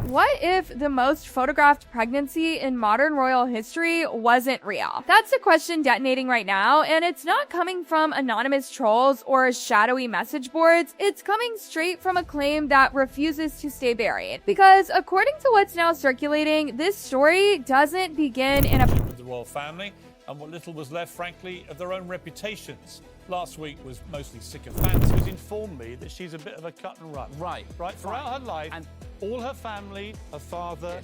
What if the most photographed pregnancy in modern royal history wasn't real? That's the question detonating right now, and it's not coming from anonymous trolls or shadowy message boards. It's coming straight from a claim that refuses to stay buried. Because according to what's now circulating, this story doesn't begin in a with the royal family and what little was left, frankly, of their own reputations. Last week was mostly sycophancy, who's informed me that she's a bit of a cut and run. Right. Throughout her life, and all her family, her father,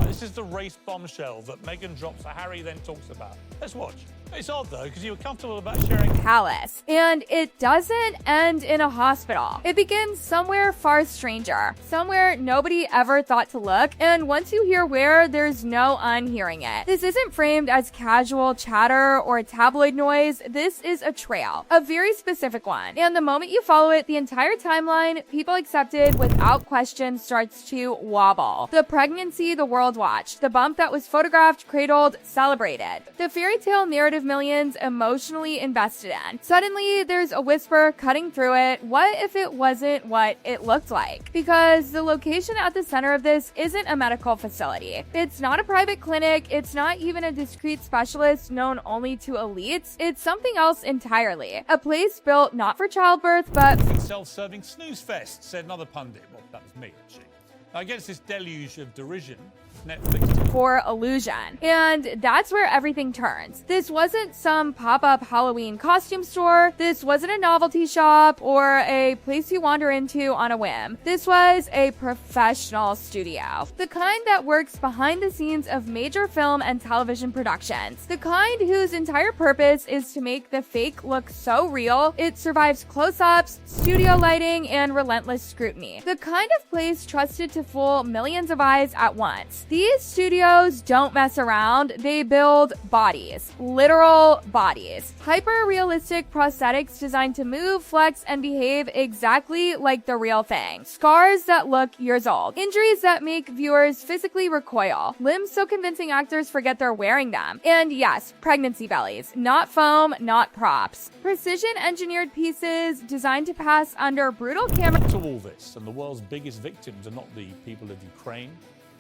this is the race bombshell that Meghan drops that Harry then talks about. Let's watch. It's odd, though, because you were comfortable about sharing palace. And it doesn't end in a hospital. It begins somewhere far stranger, somewhere nobody ever thought to look, and once you hear where, there's no unhearing it. This isn't framed as casual chatter or tabloid noise. This is a trail, a very specific one. And the moment you follow it, the entire timeline, people accepted without question, starts to wobble. The pregnancy the world watched, the bump that was photographed, cradled, celebrated. The fairy tale narrative millions emotionally invested in. Suddenly, there's a whisper cutting through it. What if it wasn't what it looked like? Because the location at the center of this isn't a medical facility. It's not a private clinic. It's not even a discreet specialist known only to elites. It's something else entirely. A place built not for childbirth, but self-serving snooze fest, said another pundit. Well, that was me, actually. Now, against this deluge of derision, Netflix for illusion. And that's where everything turns. This wasn't some pop-up Halloween costume store. This wasn't a novelty shop or a place you wander into on a whim. This was a professional studio. The kind that works behind the scenes of major film and television productions. The kind whose entire purpose is to make the fake look so real, it survives close-ups, studio lighting, and relentless scrutiny. The kind of place trusted to fool millions of eyes at once. These studios don't mess around. They build bodies. Literal bodies. Hyper-realistic prosthetics designed to move, flex, and behave exactly like the real thing. Scars that look years old. Injuries that make viewers physically recoil. Limbs so convincing actors forget they're wearing them. And yes, pregnancy bellies. Not foam, not props. Precision-engineered pieces designed to pass under brutal camera. To all this, and the world's biggest victims are not the people of Ukraine,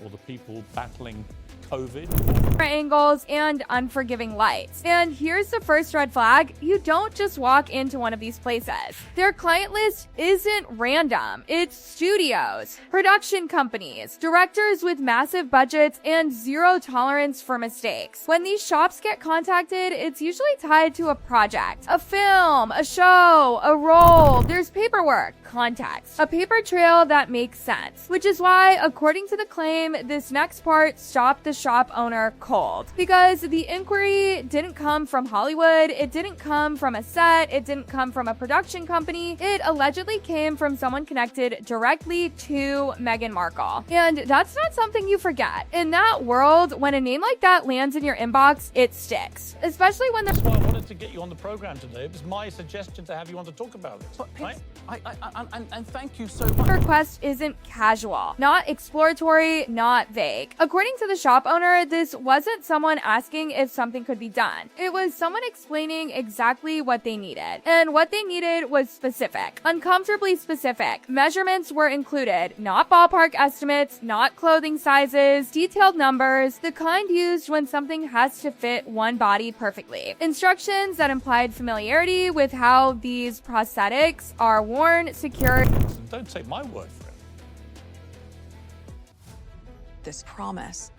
or the people battling COVID. Angles and unforgiving lights. And here's the first red flag. You don't just walk into one of these places. Their client list isn't random. It's studios, production companies, directors with massive budgets and zero tolerance for mistakes. When these shops get contacted, it's usually tied to a project, a film, a show, a role. There's paperwork, context, a paper trail that makes sense. Which is why, according to the claim, this next part stopped the shop owner cold. Because the inquiry didn't come from Hollywood, it didn't come from a set, it didn't come from a production company, it allegedly came from someone connected directly to Meghan Markle. And that's not something you forget. In that world, when a name like that lands in your inbox, it sticks. Especially when That's why I wanted to get you on the program today. It was my suggestion to have you on to talk about this. But right? and thank you so much. request isn't casual, not exploratory, not vague. According to the shop owner, this wasn't someone asking if something could be done. It was someone explaining exactly what they needed. And what they needed was specific, uncomfortably specific. Measurements were included, not ballpark estimates, not clothing sizes, detailed numbers, the kind used when something has to fit one body perfectly. Instructions that implied familiarity with how these prosthetics are worn, secured. Don't take my word for it. This promise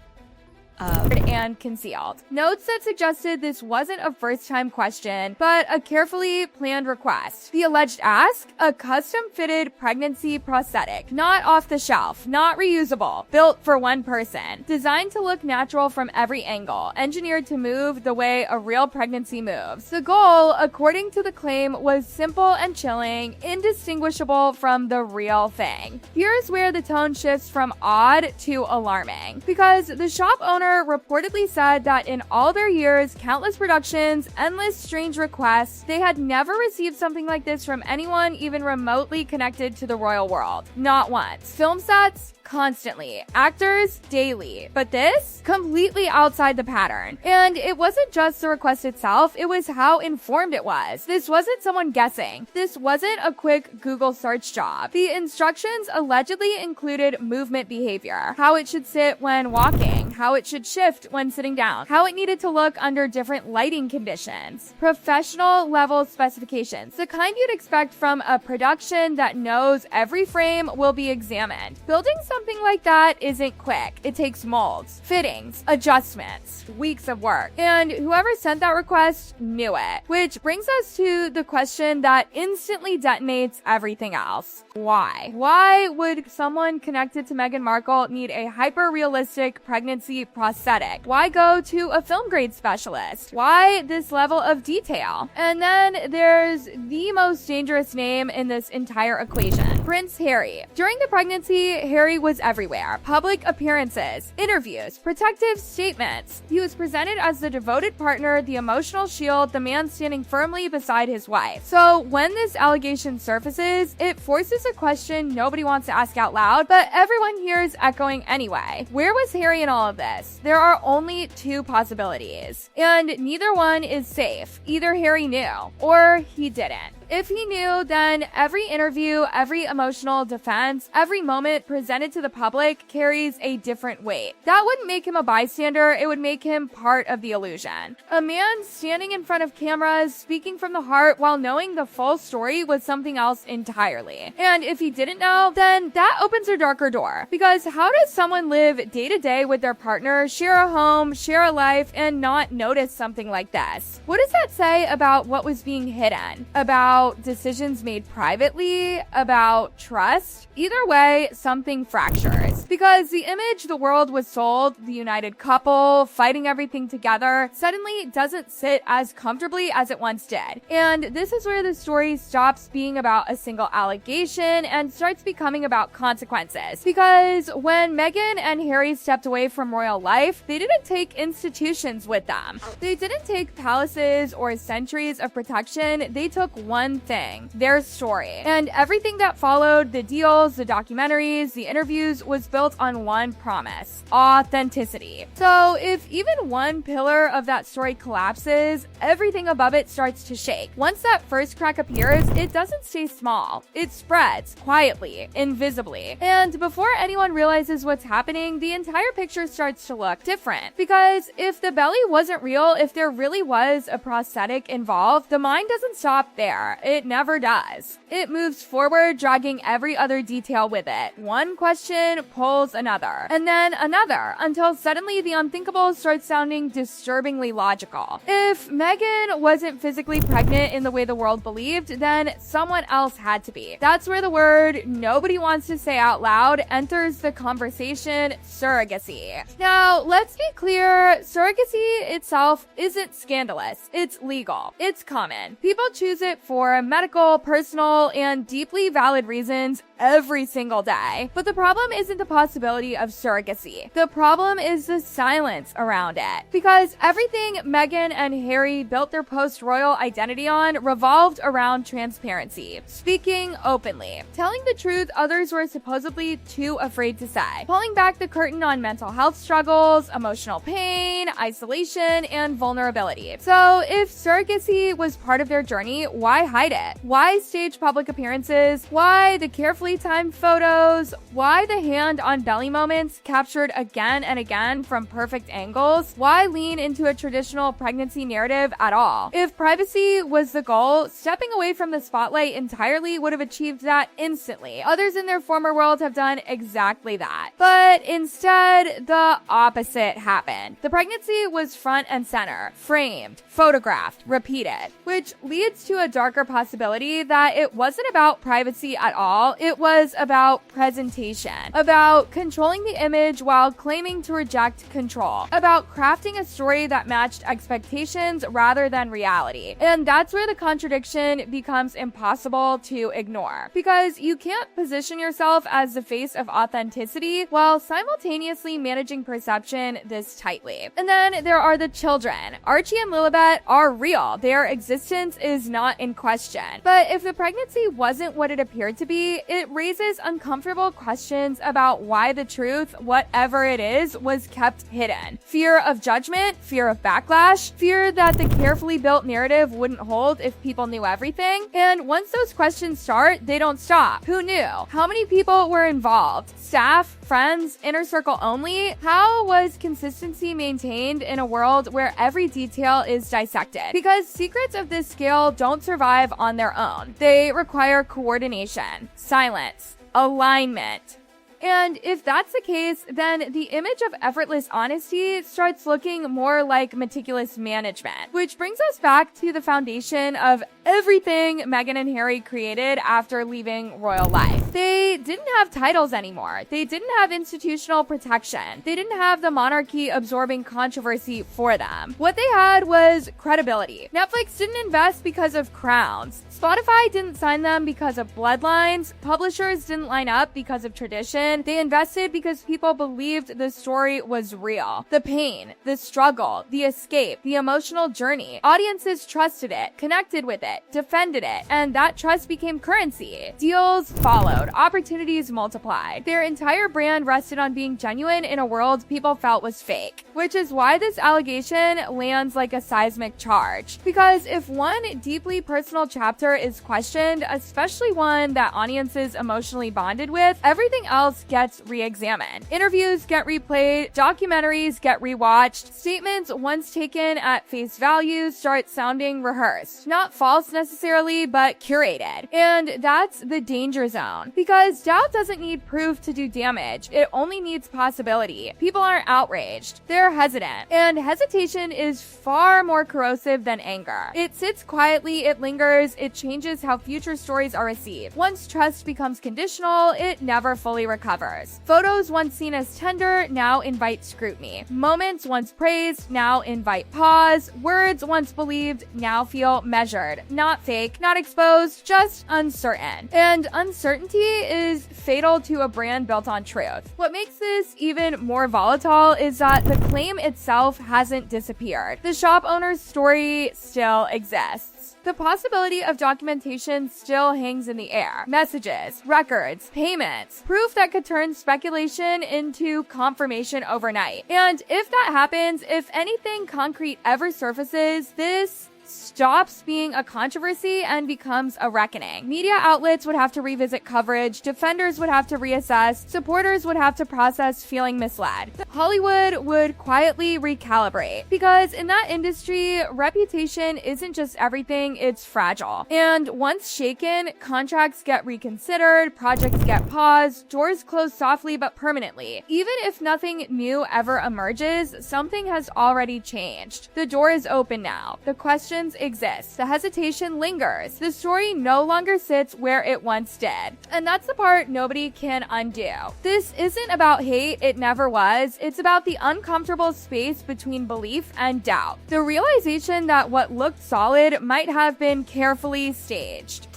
and concealed. Notes that suggested this wasn't a first-time question, but a carefully planned request. The alleged ask? A custom-fitted pregnancy prosthetic. Not off the shelf, not reusable, built for one person. Designed to look natural from every angle, engineered to move the way a real pregnancy moves. The goal, according to the claim, was simple and chilling, indistinguishable from the real thing. Here's where the tone shifts from odd to alarming. Because the shop owner owner reportedly said that in all their years, countless productions, endless strange requests, they had never received something like this from anyone even remotely connected to the royal world. Not once. Film sets? Constantly. Actors? Daily. But this? Completely outside the pattern. And it wasn't just the request itself, it was how informed it was. This wasn't someone guessing. This wasn't a quick Google search job. The instructions allegedly included movement behavior, how it should sit when walking, how it should shift when sitting down, how it needed to look under different lighting conditions, professional level specifications, the kind you'd expect from a production that knows every frame will be examined. Building something like that isn't quick. It takes molds, fittings, adjustments, weeks of work. And whoever sent that request knew it. Which brings us to the question that instantly detonates everything else. Why? Why would someone connected to Meghan Markle need a hyper-realistic pregnancy prosthetic? Why go to a film grade specialist? Why this level of detail? And then there's the most dangerous name in this entire equation, Prince Harry. During the pregnancy, Harry was everywhere. Public appearances, interviews, protective statements. He was presented as the devoted partner, the emotional shield, the man standing firmly beside his wife. So when this allegation surfaces, it forces a question nobody wants to ask out loud, but everyone here is echoing anyway. Where was Harry in all of this? There are only two possibilities, and neither one is safe. Either Harry knew, or he didn't. If he knew, then every interview, every emotional defense, every moment presented to the public carries a different weight. That wouldn't make him a bystander, it would make him part of the illusion. A man standing in front of cameras, speaking from the heart while knowing the full story was something else entirely. And if he didn't know, then that opens a darker door. Because how does someone live day to day with their partner, share a home, share a life, and not notice something like this? What does that say about what was being hidden? About decisions made privately, about trust? Either way, something fractures. Because the image the world was sold, the united couple, fighting everything together, suddenly doesn't sit as comfortably as it once did. And this is where the story stops being about a single allegation and starts becoming about consequences. Because when Meghan and Harry stepped away from royal life, they didn't take institutions with them. They didn't take palaces or centuries of protection. They took one thing, their story. And everything that followed, the deals, the documentaries, the interviews, was built on one promise: authenticity. So if even one pillar of that story collapses, everything above it starts to shake. Once that first crack appears, it doesn't stay small. It spreads quietly, invisibly. And before anyone realizes what's happening, the entire picture starts to look different. Because if the belly wasn't real, if there really was a prosthetic involved, the mind doesn't stop there. It never does. It moves forward, dragging every other detail with it. One question pulls another, and then another, until suddenly the unthinkable starts sounding disturbingly logical. If Meghan wasn't physically pregnant in the way the world believed, then someone else had to be. That's where the word nobody wants to say out loud enters the conversation: surrogacy. Now, let's be clear, surrogacy itself isn't scandalous. It's legal. It's common. People choose it for medical, personal, and deeply valid reasons every single day. But the problem isn't the possibility of surrogacy. The problem is the silence around it. Because everything Meghan and Harry built their post-royal identity on revolved around transparency, speaking openly, telling the truth others were supposedly too afraid to say, pulling back the curtain on mental health struggles, emotional pain, isolation, and vulnerability. So if surrogacy was part of their journey, why hide it? Why stage public appearances? Why the carefully timed photos? Why the hand on belly moments captured again and again from perfect angles? Why lean into a traditional pregnancy narrative at all? If privacy was the goal, stepping away from the spotlight entirely would have achieved that instantly. Others in their former world have done exactly that. But instead, the opposite happened. The pregnancy was front and center, framed, photographed, repeated, which leads to a darker darker possibility that it wasn't about privacy at all. It was about presentation, about controlling the image while claiming to reject control, about crafting a story that matched expectations rather than reality. And that's where the contradiction becomes impossible to ignore, because you can't position yourself as the face of authenticity while simultaneously managing perception this tightly. And then there are the children. Archie and Lilibet are real. Their existence is not in question. But if the pregnancy wasn't what it appeared to be, it raises uncomfortable questions about why the truth, whatever it is, was kept hidden. Fear of judgment, fear of backlash, fear that the carefully built narrative wouldn't hold if people knew everything. And once those questions start, they don't stop. Who knew? How many people were involved? Staff, friends, inner circle only? How was consistency maintained in a world where every detail is dissected? Because secrets of this scale don't survive on their own. They require coordination, silence, alignment. And if that's the case, then the image of effortless honesty starts looking more like meticulous management, which brings us back to the foundation of everything Meghan and Harry created after leaving royal life. They didn't have titles anymore. They didn't have institutional protection. They didn't have the monarchy absorbing controversy for them. What they had was credibility. Netflix didn't invest because of crowns. Spotify didn't sign them because of bloodlines. Publishers didn't line up because of tradition. They invested because people believed the story was real. The pain, the struggle, the escape, the emotional journey. Audiences trusted it, connected with it, defended it, and that trust became currency. Deals followed. Opportunities multiplied. Their entire brand rested on being genuine in a world people felt was fake, which is why this allegation lands like a seismic charge. Because if one deeply personal chapter is questioned, especially one that audiences emotionally bonded with, everything else gets re-examined. Interviews get replayed, documentaries get rewatched, statements once taken at face value start sounding rehearsed. Not false necessarily, but curated. And that's the danger zone. Because doubt doesn't need proof to do damage, it only needs possibility. People aren't outraged, they're hesitant. And hesitation is far more corrosive than anger. It sits quietly, it lingers, it changes how future stories are received. Once trust becomes conditional, it never fully recovers. Photos once seen as tender now invite scrutiny. Moments once praised now invite pause. Words once believed now feel measured. Not fake, not exposed, just uncertain. And uncertainty is fatal to a brand built on truth. What makes this even more volatile is that the claim itself hasn't disappeared. The shop owner's story still exists. The possibility of documentation still hangs in the air. Messages, records, payments, proof that could turn speculation into confirmation overnight. And if that happens, if anything concrete ever surfaces, this stops being a controversy and becomes a reckoning. Media outlets would have to revisit coverage, defenders would have to reassess, supporters would have to process feeling misled. Hollywood would quietly recalibrate, because in that industry, reputation isn't just everything, it's fragile. And once shaken, contracts get reconsidered, projects get paused, doors close softly but permanently. Even if nothing new ever emerges, something has already changed. The door is open now. The questions exist. The hesitation lingers. The story no longer sits where it once did. And that's the part nobody can undo. This isn't about hate, it never was. It's about the uncomfortable space between belief and doubt. The realization that what looked solid might have been carefully staged.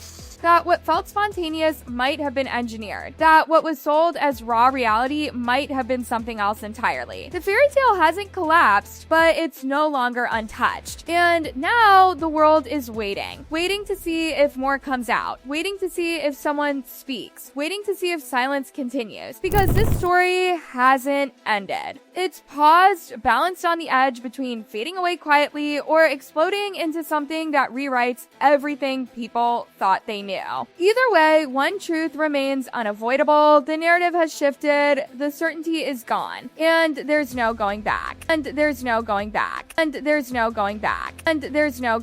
That what felt spontaneous might have been engineered. That what was sold as raw reality might have been something else entirely. The fairy tale hasn't collapsed, but it's no longer untouched. And now the world is waiting. Waiting to see if more comes out. Waiting to see if someone speaks. Waiting to see if silence continues. Because this story hasn't ended. It's paused, balanced on the edge between fading away quietly or exploding into something that rewrites everything people thought they knew. Either way, one truth remains unavoidable. The narrative has shifted, the certainty is gone, and there's no going back. And there's no going back. And there's no going back. And there's no